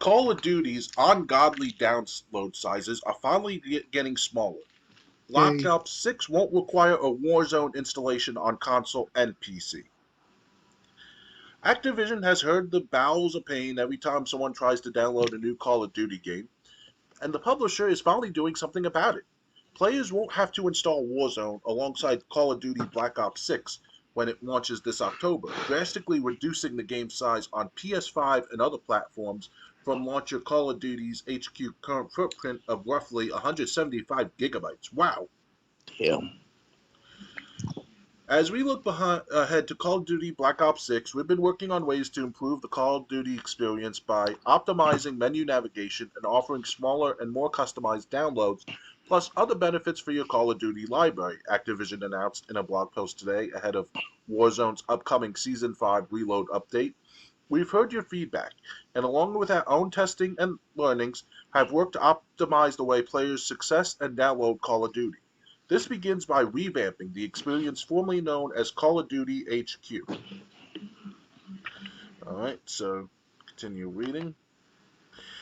Call of Duty's ungodly download sizes are finally getting smaller. Black Yay. Ops 6 won't require a Warzone installation on console and PC. Activision has heard the bowels of pain every time someone tries to download a new Call of Duty game, and the publisher is finally doing something about it. Players won't have to install Warzone alongside Call of Duty Black Ops 6 when it launches this October, drastically reducing the game size on PS5 and other platforms from launcher Call of Duty's HQ current footprint of roughly 175 gigabytes. Wow. Damn. As we look ahead to Call of Duty Black Ops 6, we've been working on ways to improve the Call of Duty experience by optimizing menu navigation and offering smaller and more customized downloads, plus other benefits for your Call of Duty library, Activision announced in a blog post today ahead of Warzone's upcoming Season 5 Reload update. We've heard your feedback, and along with our own testing and learnings, have worked to optimize the way players success and download Call of Duty. This begins by revamping the experience formerly known as Call of Duty HQ. Alright, so continue reading.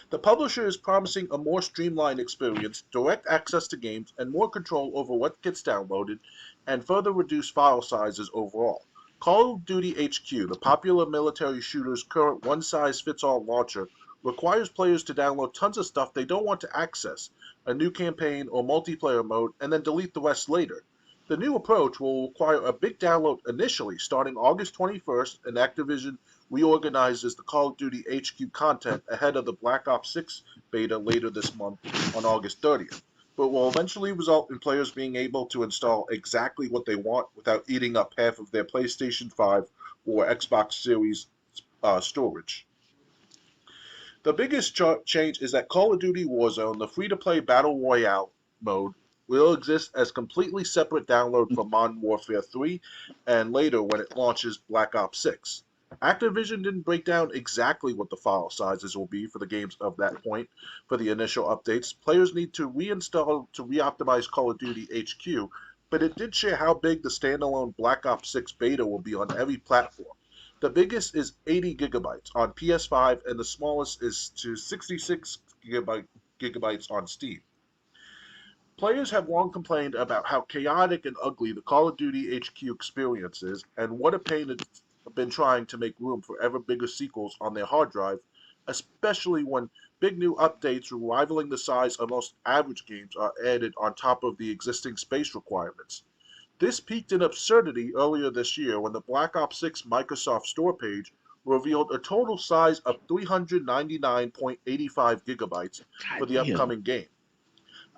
The publisher is promising a more streamlined experience, direct access to games, and more control over what gets downloaded, and further reduce file sizes overall. Call of Duty HQ, the popular military shooter's current one-size-fits-all launcher, requires players to download tons of stuff they don't want to access, a new campaign or multiplayer mode, and then delete the rest later. The new approach will require a big download initially, starting August 21st, and Activision reorganizes the Call of Duty HQ content ahead of the Black Ops 6 beta later this month on August 30th, but will eventually result in players being able to install exactly what they want without eating up half of their PlayStation 5 or Xbox Series storage. The biggest change is that Call of Duty Warzone, the free-to-play Battle Royale mode, will exist as completely separate download from Modern Warfare 3 and later when it launches Black Ops 6. Activision didn't break down exactly what the file sizes will be for the games of that point for the initial updates. Players need to reinstall to reoptimize Call of Duty HQ, but it did share how big the standalone Black Ops 6 beta will be on every platform. The biggest is 80 gigabytes on PS5, and the smallest is to 66 gigabytes on Steam. Players have long complained about how chaotic and ugly the Call of Duty HQ experience is, and what a pain it's been trying to make room for ever bigger sequels on their hard drive, especially when big new updates rivaling the size of most average games are added on top of the existing space requirements. This peaked in absurdity earlier this year when the Black Ops 6 Microsoft Store page revealed a total size of 399.85 gigabytes God for the damn. upcoming game.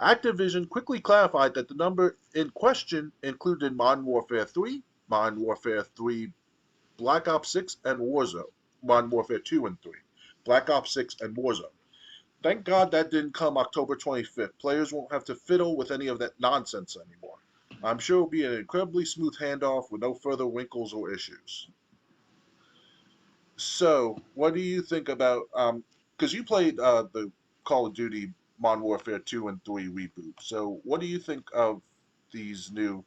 Activision quickly clarified that the number in question included Modern Warfare 3, Modern Warfare 3 Black Ops 6, and Warzone. Modern Warfare 2 and 3. Black Ops 6 and Warzone. Thank God that didn't come October 25th. Players won't have to fiddle with any of that nonsense anymore. I'm sure it'll be an incredibly smooth handoff with no further wrinkles or issues. So, what do you think about? Because you played the Call of Duty Modern Warfare 2 and 3 reboot. So, what do you think of these new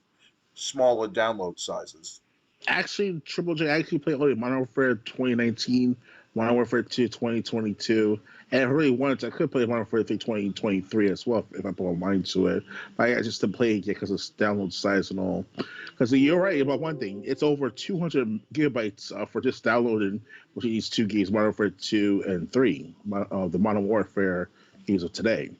smaller download sizes? Actually, Triple J actually played only Modern Warfare 2019, Modern Warfare 2 2022, and I really wanted to. I could play Modern Warfare 3 2023 as well if I put my mind to it. But I just didn't play it yet because of download size and all. Because you're right about one thing. It's over 200 gigabytes for just downloading between these two games, Modern Warfare 2 and 3, the Modern Warfare games of today.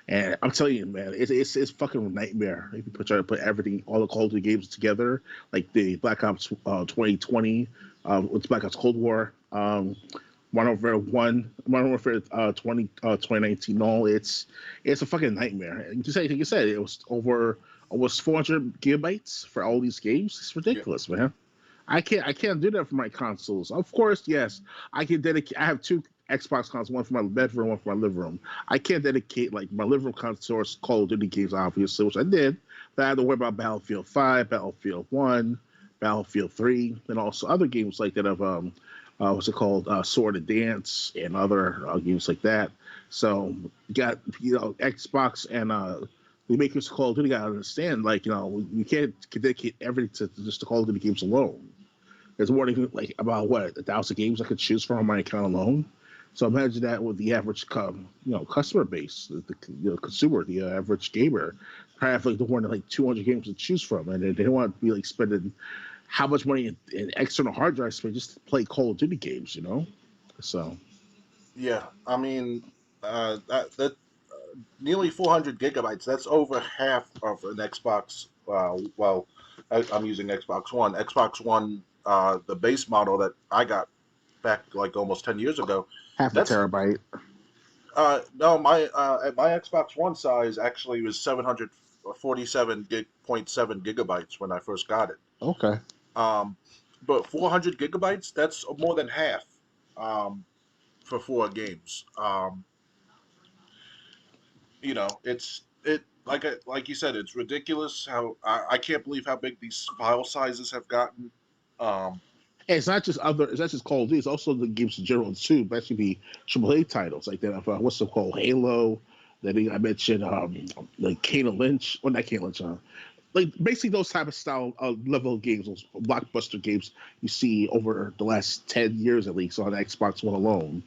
And I'm telling you, man, it's fucking a nightmare if you try to put everything, all the Call of Duty games together, like the Black Ops 2020, with Black Ops Cold War, Modern Warfare 1, Modern Warfare 2019. No, it's a fucking nightmare. And just like you said, it was over almost 400 gigabytes for all these games. It's Yeah. ridiculous, man. I can't do that for my consoles. Of course, yes, I can dedicate. I have two Xbox consoles, one for my bedroom, one for my living room. I can't dedicate like my living room console to Call of Duty games, obviously, which I did. But I had to worry about Battlefield 5, Battlefield 1, Battlefield 3, and also other games like that of what's it called, Sword and Dance, and other games like that. So you got Xbox and the makers of Call of Duty got to understand, like you can't dedicate everything to just the Call of Duty games alone. There's more than like about what 1,000 games I could choose from on my account alone. So imagine that with the average, customer base, consumer, the average gamer, probably have like more than like 200 games to choose from, and they don't want to be like spending how much money in external hard drive space just to play Call of Duty games, So Yeah, I mean, that nearly 400 gigabytes. That's over half of an Xbox. Well, I'm using Xbox One. Xbox One, the base model that I got back like almost 10 years ago. half a That's terabyte. no, my Xbox One size actually was 747 gig point 7 gigabytes when I first got it. Okay. Um, but 400 gigabytes, that's more than half for 4 games. It's it like you said, it's ridiculous how I can't believe how big these file sizes have gotten. Um, And it's not just Call of Duty. It's also the games in general too. But actually, be AAA titles like that. What's it called? Halo. I mentioned like Kane and Lynch. Well, not Kane and Lynch. Like basically those type of style level of games, those blockbuster games you see over the last 10 years at least on Xbox One alone.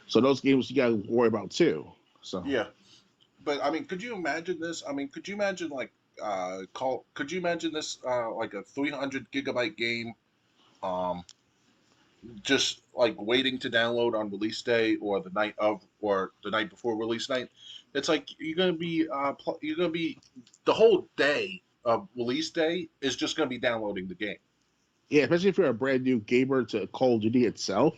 So those games you got to worry about too. So yeah, but I mean, could you imagine this? I mean, could you imagine could you imagine this like a 300 gigabyte game um just like waiting to download on release day or the night of or the night before release night? It's like you're gonna be the whole day of release day is just gonna be downloading the game. yeah, especially if you're a brand new gamer to Call of Duty itself,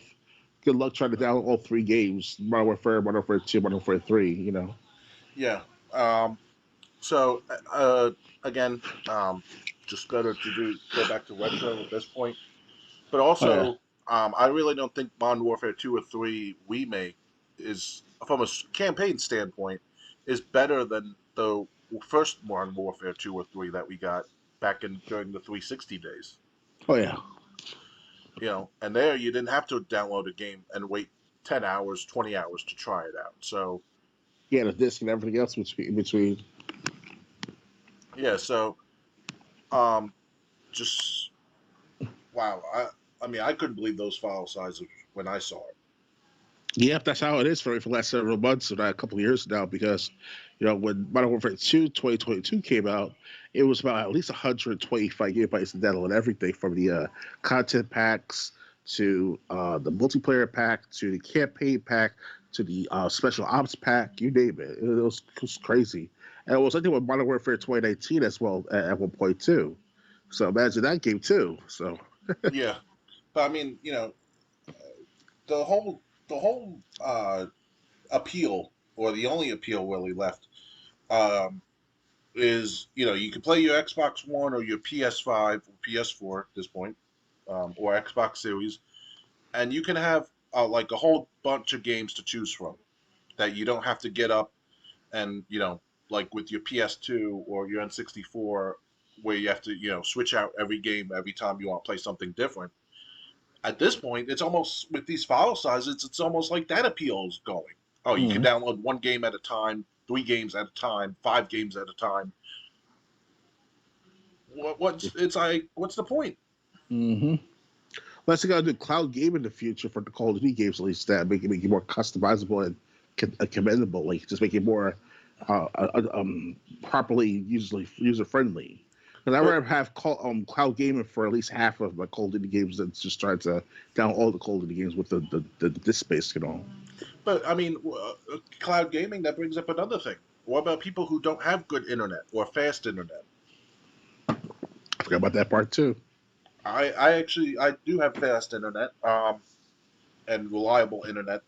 good luck trying to download all three games: Modern Warfare, Modern Warfare 2, Modern Warfare 3. Yeah. Um, so uh, again, just better to go back to retro at this point. But Oh yeah, also, I really don't think Modern Warfare 2 or 3 remake is, from a campaign standpoint, is better than the first Modern Warfare 2 or 3 that we got back in during the 360 days. oh yeah, And there you didn't have to download a game and wait 10 hours, 20 hours to try it out. So, yeah. The disc and everything else between. yeah, so um, just wow. I mean, I couldn't believe those file sizes when I saw it. Yep, that's how it is for me for the last several months, or not a couple of years now, because when Modern Warfare 2 2022 came out, it was about at least 125 gigabytes of download everything from the content packs to the multiplayer pack to the campaign pack to the special ops pack, you name it. It was crazy. And it was something with Modern Warfare 2019 as well at one point too. So imagine that game too. So Yeah, but I mean, the whole the whole appeal, or the only appeal really left, um, is you can play your Xbox One or your PS5 or PS4 at this point, or Xbox Series, and you can have like a whole bunch of games to choose from that you don't have to get up and like with your PS2 or your N64, where you have to switch out every game every time you want to play something different. At this point, it's almost with these file sizes, it's almost like that appeal is going. Oh, you can mhm. download 1 game at a time, 3 games at a time, 5 games at a time. What's it's like? What's the point? Hmm. Unless they got to do cloud game in the future for the Call of Duty games, at least that make it more customizable and commendable, like just make it more properly user friendly. Because I But rather have cloud gaming for at least half of my Call of Duty games than just trying to down all the Call of Duty games with the disk space, I mean, cloud gaming, that brings up another thing. What about people who don't have good internet or fast internet? I forgot about that part too. I do have fast internet, and reliable internet,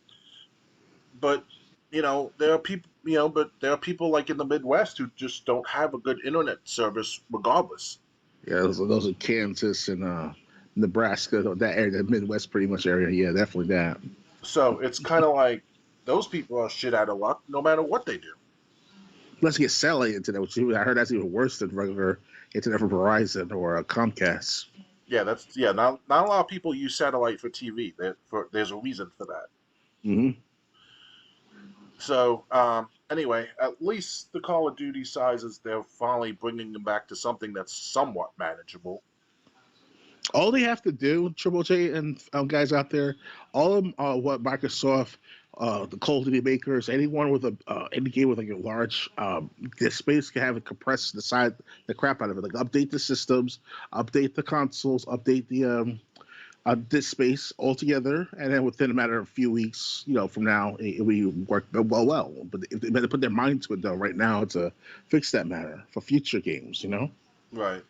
but there are people like in the Midwest who just don't have a good internet service regardless. Yeah, those are Kansas and Nebraska, that area, the Midwest pretty much area. Yeah, definitely that. So it's kind of like those people are shit out of luck no matter what they do. Let's get satellite internet, which I heard that's even worse than regular internet from Verizon or Comcast. Yeah, not a lot of people use satellite for TV. There's a reason for that. Hmm. So anyway, at least the Call of Duty sizes, they're finally bringing them back to something that's somewhat manageable. All they have to do, Triple J and guys out there, all of them, what Microsoft the Call of Duty makers, anyone with any game with like a large disk space can have it compressed the crap out of it. Like update the systems, update the consoles, update the disk space altogether, and then within a matter of a few weeks, from now, it will work well. But if they better put their mind to it though, right now, to fix that matter for future games. Right.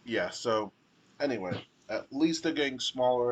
Yeah. So anyway, at least they're getting smaller